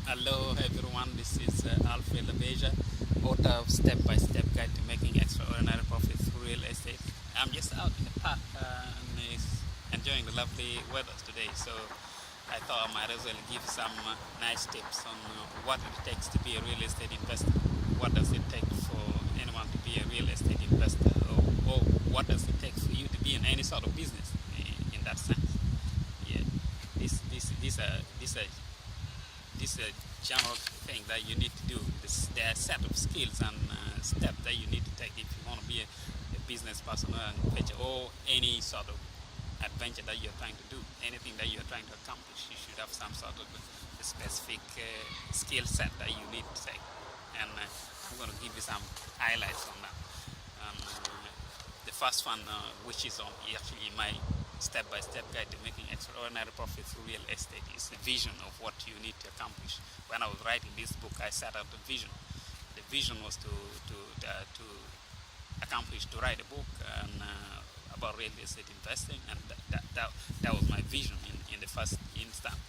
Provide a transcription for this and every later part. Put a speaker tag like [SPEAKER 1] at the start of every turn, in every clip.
[SPEAKER 1] Hello everyone, this is Alfred Labeja, author of Step by Step Guide to Making Extraordinary Profits Through Real Estate. I'm just out in the park and enjoying the lovely weather today, so I thought I might as well give some nice tips on what it takes to be a real estate investor. What does it take for anyone to be a real estate investor, or what does it take for you to be in any sort of business in that sense? Yeah, this a general thing that you need to do. There are a set of skills and steps that you need to take if you want to be a business person or any sort of adventure that you're trying to do. Anything that you're trying to accomplish, you should have some sort of a specific skill set that you need to take. And I'm going to give you some highlights on that. The first one, which is actually in my step-by-step guide to making extraordinary profits through real estate, is the vision of what you need to accomplish. When I was writing this book, I set out the vision. The vision was to accomplish, to write a book and, about real estate investing, and that was my vision in the first instance.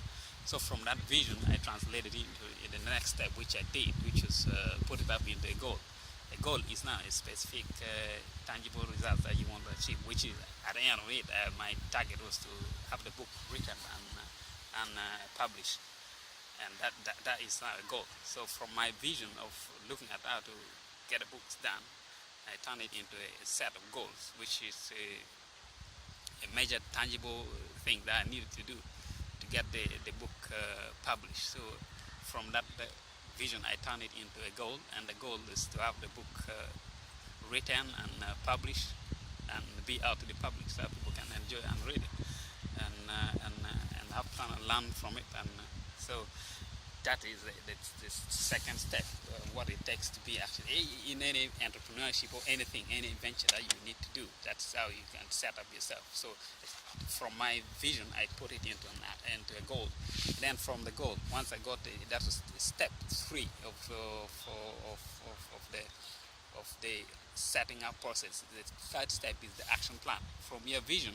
[SPEAKER 1] So from that vision, I translated into the next step, which I did, which was put it up into a goal. A goal is now a specific tangible result that you want to achieve, which is at the end of it, my target was to have the book written and published, and that is now a goal. So from my vision of looking at how to get the books done, I turned it into a set of goals, which is a major tangible thing that I needed to do to get the book published. So from that vision, I turned it into a goal, and the goal is to have the book written and published and be out to the public so people can enjoy and read it and have fun and learn from it. And so that is the second step, what it takes to be actually in any entrepreneurship or anything, any venture that you need to do. That's how you can set up yourself. So from my vision, I put it into a goal. Then from the goal, once I got that was step 3 of the setting up process. The third step is the action plan. From your vision,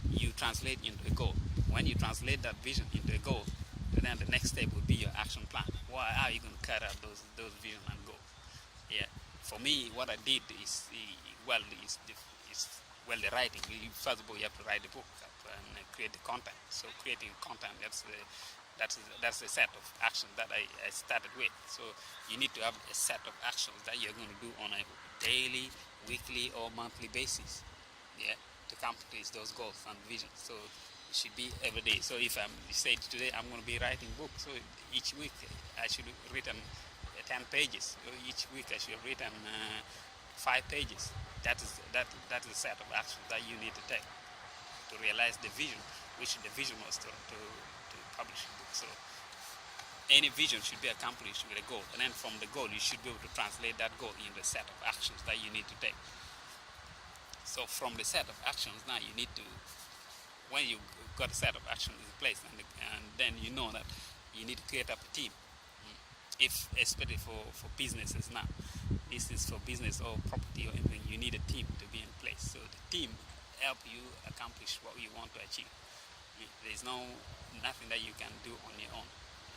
[SPEAKER 1] you translate into a goal. When you translate that vision into a goal, then the next step would be your action plan. How are you going to carry out those vision and goals? Yeah. For me, what I did is the writing. First of all, you have to write the book up and create the content. So creating content, that's the set of actions that I started with. So you need to have a set of actions that you're going to do on a daily, weekly, or monthly basis. Yeah, to accomplish those goals and visions. So it should be every day. So if I'm say today I'm going to be writing books, so each week I should have written 10 pages. So each week I should have written 5 pages. That is a set of actions that you need to take to realize the vision, which the vision was to publish a book. So any vision should be accomplished with a goal, and then from the goal you should be able to translate that goal into a set of actions that you need to take. So from the set of actions, now you need to, when you got a set of actions in place, and then you know that you need to create up a team. If especially for businesses now, this is for business or property or anything, you need a team to be in place. So the team help you accomplish what you want to achieve. There's nothing that you can do on your own.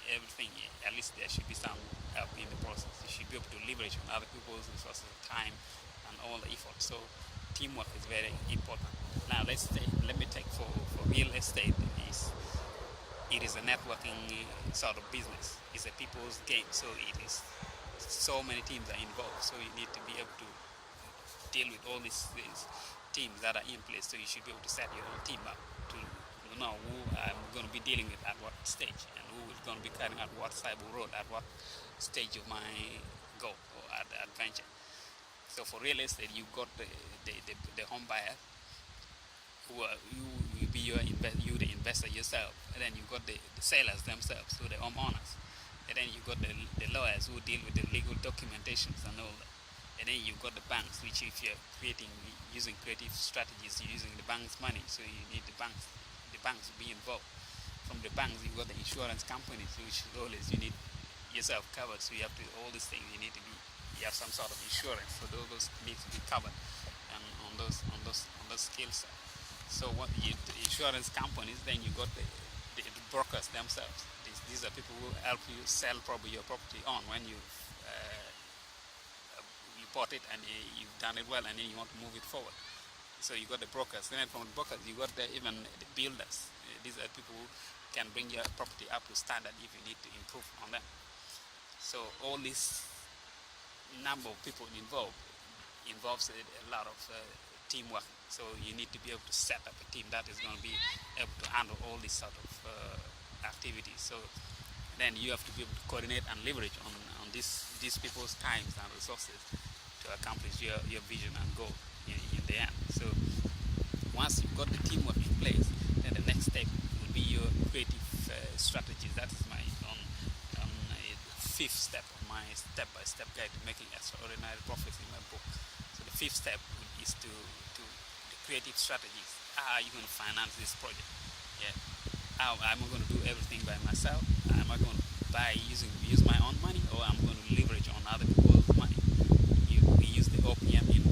[SPEAKER 1] Everything, at least there should be some help in the process. You should be able to leverage on other people's resources, time, and all the effort. So teamwork is very important. Now let me take for real estate. It is a networking sort of business. It's a people's game. So it is so many teams are involved. So you need to be able to deal with all these teams that are in place. So you should be able to set your own team up to know who I'm going to be dealing with at what stage, and who is going to be carrying out what side of road at what stage of my goal or adventure. So for real estate, you've got the home buyer, who will be the investor yourself, and then you've got the sellers themselves, so the homeowners, and then you've got the lawyers who deal with the legal documentations and all that, and then you've got the banks, which if you're using creative strategies, you're using the bank's money, so you need the banks to be involved. From the banks, you've got the insurance companies, which always you need yourself covered, so you have to, all these things you have some sort of insurance, so those need to be covered, and on those skills. So what the insurance companies, then you got the brokers themselves, these These are people who help you sell probably your property on when you bought it and you've done it well, and then you want to move it forward. So you got the brokers. Then from the brokers, you got even the builders. These are people who can bring your property up to standard if you need to improve on them. So all this number of people involves a lot of teamwork. So you need to be able to set up a team that is going to be able to handle all these sort of activities. So then you have to be able to coordinate and leverage on these people's times and resources to accomplish your vision and goal in the end. So once you've got the teamwork in place, then the next step will be your creative strategies. That is my fifth step on my step-by-step guide to making extraordinary profits in my book. So the fifth step is to the creative strategies. How are you going to finance this project? Yeah. How am I going to do everything by myself? Am I going to use my own money, or am I going to leverage on other people's money? We use the OPM in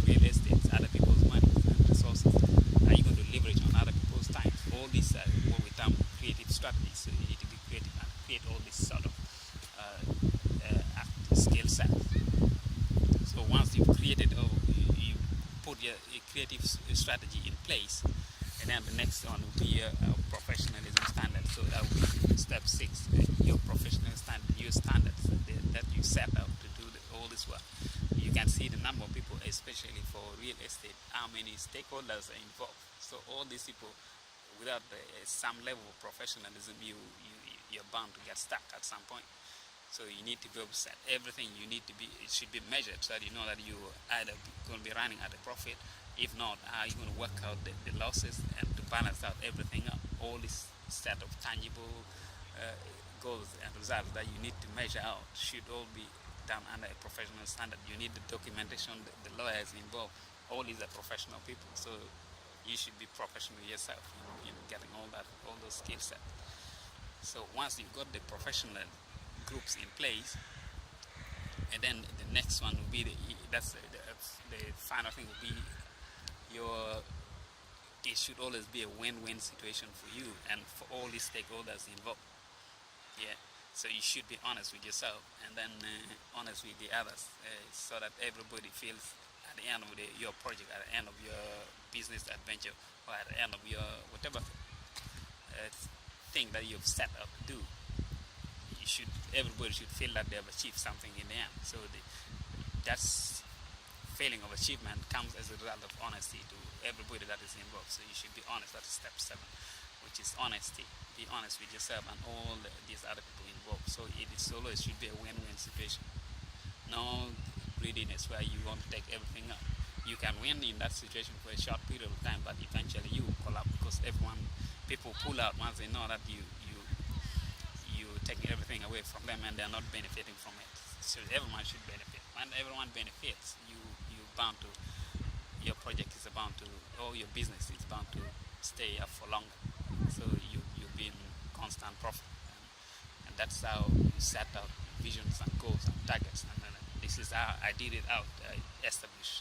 [SPEAKER 1] real estate, other people's money and resources. Are you going to leverage on other people's time? All these are what we term creative strategies. So you need to be creative and create all this sort of skill set. So once you've created, you put your creative strategy in place, and then the next one will be your professionalism standard. So that will be step 6, your professional standard, your standards that you set out to do all this work. You can see the number of people, especially for real estate, how many stakeholders are involved. So all these people, without some level of professionalism, you're bound to get stuck at some point. So you need to be able to set everything. It should be measured so that you know that you either going to be running at a profit. If not, how are you going to work out the losses and to balance out everything up? All this set of tangible goals and results that you need to measure out should all be done under a professional standard. You need the documentation, the lawyers involved. All these are professional people. So you should be professional yourself in getting all those skill sets. So once you've got the professional groups in place, and then the next one will be the final thing will be it should always be a win-win situation for you and for all the stakeholders involved. Yeah. So you should be honest with yourself and then honest with the others, so that everybody feels at the end of your project, at the end of your business adventure, or at the end of your whatever thing that you've set up to do, everybody should feel that they have achieved something in the end. So that's feeling of achievement comes as a result of honesty to everybody that is involved. So you should be honest. That is step 7, which is honesty. Be honest with yourself and all these other people involved. So it should be a win-win situation. No greediness where you want to take everything up. You can win in that situation for a short period of time, but eventually you collapse because people pull out once they know that you taking everything away from them and they're not benefiting from it. So everyone should benefit. When everyone benefits, your project is bound to, or your business is bound to stay up for longer. So you'll be in constant profit, and that's how you set out visions and goals and targets. And this is how I did it out. I established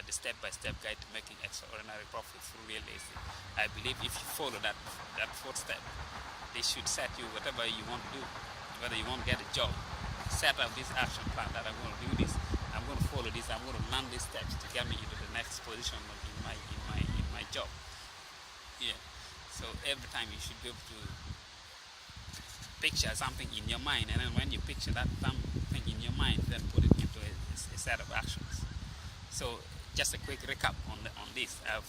[SPEAKER 1] the step-by-step guide to making extraordinary profits through real estate. I believe if you follow that 4th step, this should set you whatever you want to do, whether you want to get a job. Set up this action plan that I'm going to do this, I'm going to follow this, I'm going to learn these steps to get me into the next position in my job. Yeah. So every time you should be able to picture something in your mind, and then when you picture that something in your mind, then put it into a set of actions. So just a quick recap on this. I've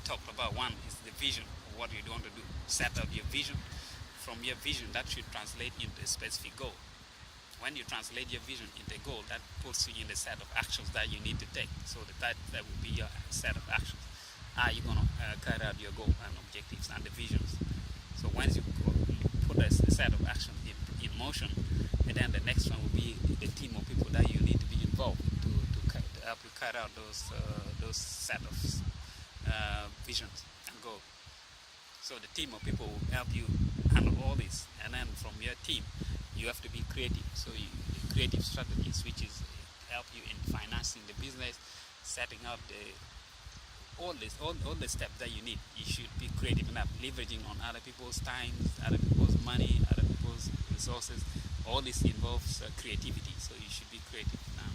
[SPEAKER 1] talked about, 1 is the vision of what you want to do. Set up your vision. From your vision, that should translate into a specific goal. When you translate your vision into a goal, that puts you in the set of actions that you need to take. So that will be your set of actions. How are you going to carry out your goal and objectives and the visions? So once you put a set of actions in motion, and then the next one will be the team of people that you need to be involved to help you carry out those set of visions and goals. So the team of people will help you handle all this, and then from your team, you have to be creative. So the creative strategies, which is help you in financing the business, setting up all the steps that you need. You should be creative enough, leveraging on other people's time, other people's money, process. All this involves creativity, so you should be creative now.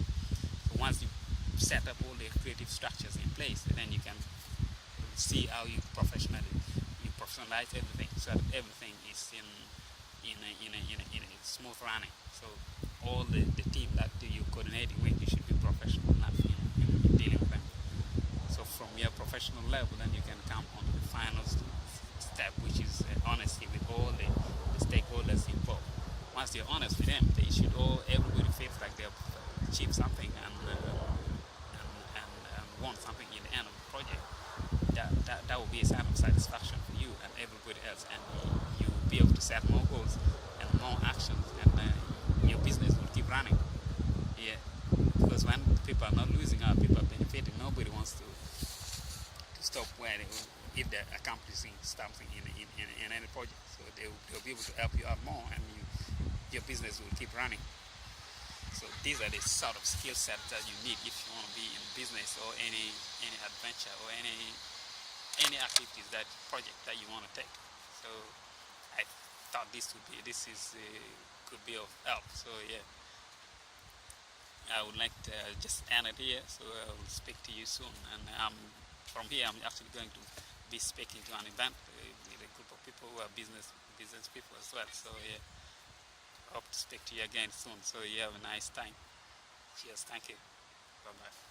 [SPEAKER 1] So once you set up all the creative structures in place, then you can see how you professionalize everything, so that everything is in a smooth running. So all the team that you're coordinating with, you should be professional enough in dealing with them. So from your professional level, then you can come on to the final step, which is honesty with all the stakeholders involved. Once you're honest with them, they should everybody feels like they've achieved something and want something in the end of the project. That will be a sign of satisfaction for you and everybody else, and you will be able to set more goals and more actions, and your business will keep running. Yeah, because when people are not losing out, people are benefiting. Nobody wants to stop where if they're accomplishing something in any project. So they'll be able to help you out more, and your business will keep running. So these are the sort of skill sets that you need if you want to be in business or any adventure or any activities, that project that you want to take. So I thought this could be of help. So yeah, I would like to just end it here. So I will speak to you soon. And from here, I'm actually going to be speaking to an event with a group of people who are business people as well. So yeah, hope to speak to you again soon. So you have a nice time. Cheers. Thank you. Bye bye.